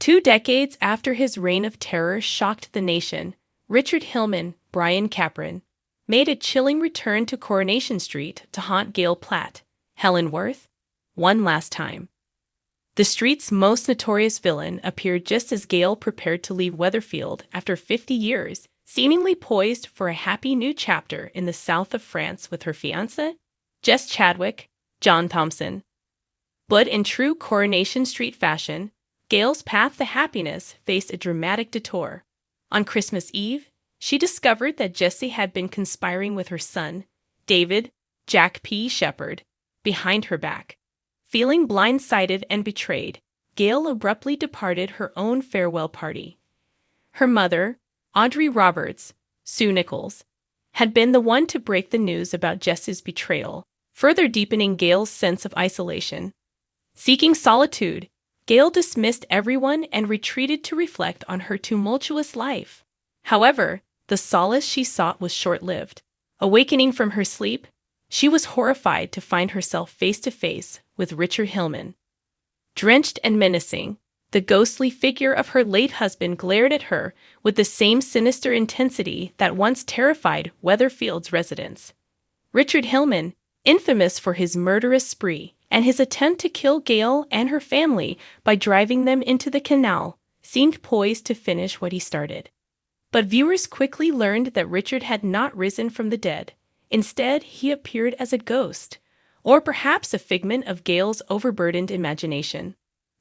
2 decades after his reign of terror shocked the nation, Richard Hillman, Brian Capron, made a chilling return to Coronation Street to haunt Gail Platt, Helen Worth, one last time. The street's most notorious villain appeared just as Gail prepared to leave Weatherfield after 50 years, seemingly poised for a happy new chapter in the south of France with her fiancé, Jess Chadwick, John Thompson. But in true Coronation Street fashion, Gail's path to happiness faced a dramatic detour. On Christmas Eve, she discovered that Jesse had been conspiring with her son, David, Jack P. Shepherd, behind her back. Feeling blindsided and betrayed, Gail abruptly departed her own farewell party. Her mother, Audrey Roberts, Sue Nichols, had been the one to break the news about Jesse's betrayal, further deepening Gail's sense of isolation. Seeking solitude, Gail dismissed everyone and retreated to reflect on her tumultuous life. However, the solace she sought was short-lived. Awakening from her sleep, she was horrified to find herself face-to-face with Richard Hillman. Drenched and menacing, the ghostly figure of her late husband glared at her with the same sinister intensity that once terrified Weatherfield's residents. Richard Hillman, infamous for his murderous spree and his attempt to kill Gail and her family by driving them into the canal, seemed poised to finish what he started. But viewers quickly learned that Richard had not risen from the dead. Instead, he appeared as a ghost, or perhaps a figment of Gail's overburdened imagination.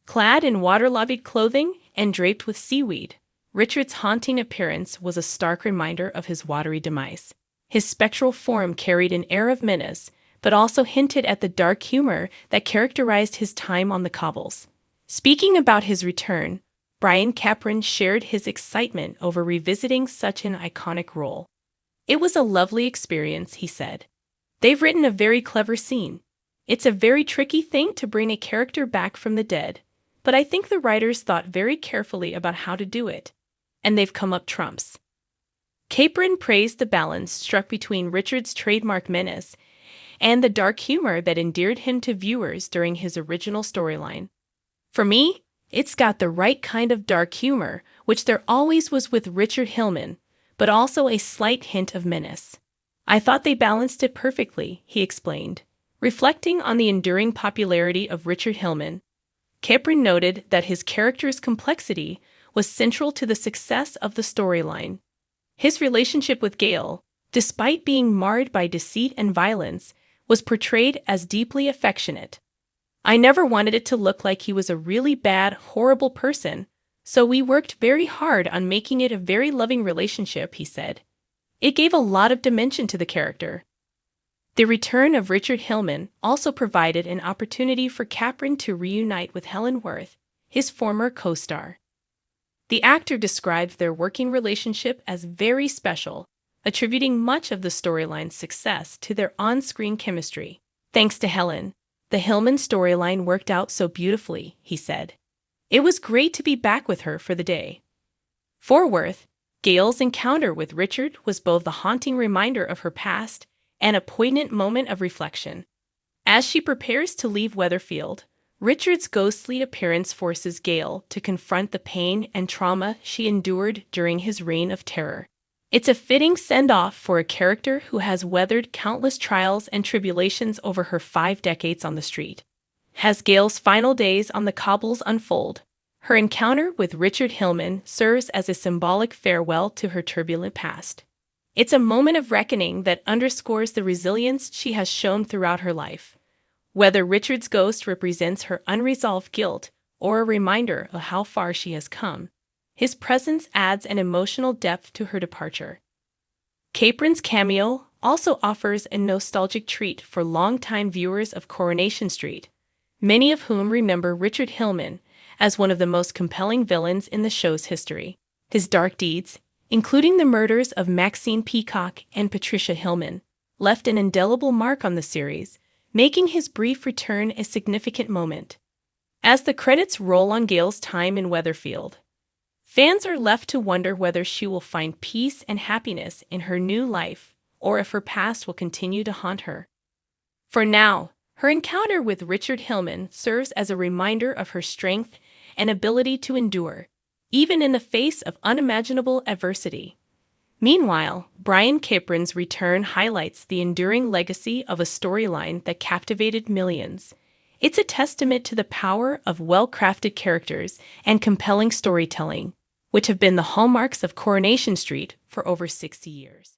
Clad in water-lovied clothing and draped with seaweed, Richard's haunting appearance was a stark reminder of his watery demise. His spectral form carried an air of menace, but also hinted at the dark humor that characterized his time on the cobbles. Speaking about his return, Brian Capron shared his excitement over revisiting such an iconic role. "It was a lovely experience," he said. "They've written a very clever scene. It's a very tricky thing to bring a character back from the dead, but I think the writers thought very carefully about how to do it, and they've come up trumps." Capron praised the balance struck between Richard's trademark menace and the dark humor that endeared him to viewers during his original storyline. "For me, it's got the right kind of dark humor, which there always was with Richard Hillman, but also a slight hint of menace. I thought they balanced it perfectly," he explained. Reflecting on the enduring popularity of Richard Hillman, Capron noted that his character's complexity was central to the success of the storyline. His relationship with Gail, despite being marred by deceit and violence, was portrayed as deeply affectionate. "I never wanted it to look like he was a really bad, horrible person, so we worked very hard on making it a very loving relationship," he said. It gave a lot of dimension to the character. The return of Richard Hillman also provided an opportunity for Capron to reunite with Helen Worth, his former co-star. The actor described their working relationship as very special, attributing much of the storyline's success to their on-screen chemistry. "Thanks to Helen, the Hillman storyline worked out so beautifully," he said. "It was great to be back with her for the day." For Worth, Gail's encounter with Richard was both a haunting reminder of her past and a poignant moment of reflection. As she prepares to leave Weatherfield, Richard's ghostly appearance forces Gail to confront the pain and trauma she endured during his reign of terror. It's a fitting send-off for a character who has weathered countless trials and tribulations over her 5 decades on the street. As Gail's final days on the cobbles unfold, her encounter with Richard Hillman serves as a symbolic farewell to her turbulent past. It's a moment of reckoning that underscores the resilience she has shown throughout her life. Whether Richard's ghost represents her unresolved guilt or a reminder of how far she has come, his presence adds an emotional depth to her departure. Capron's cameo also offers a nostalgic treat for longtime viewers of Coronation Street, many of whom remember Richard Hillman as one of the most compelling villains in the show's history. His dark deeds, including the murders of Maxine Peacock and Patricia Hillman, left an indelible mark on the series, making his brief return a significant moment. As the credits roll on Gail's time in Weatherfield, fans are left to wonder whether she will find peace and happiness in her new life or if her past will continue to haunt her. For now, her encounter with Richard Hillman serves as a reminder of her strength and ability to endure, even in the face of unimaginable adversity. Meanwhile, Brian Capron's return highlights the enduring legacy of a storyline that captivated millions. It's a testament to the power of well-crafted characters and compelling storytelling, which have been the hallmarks of Coronation Street for over 60 years.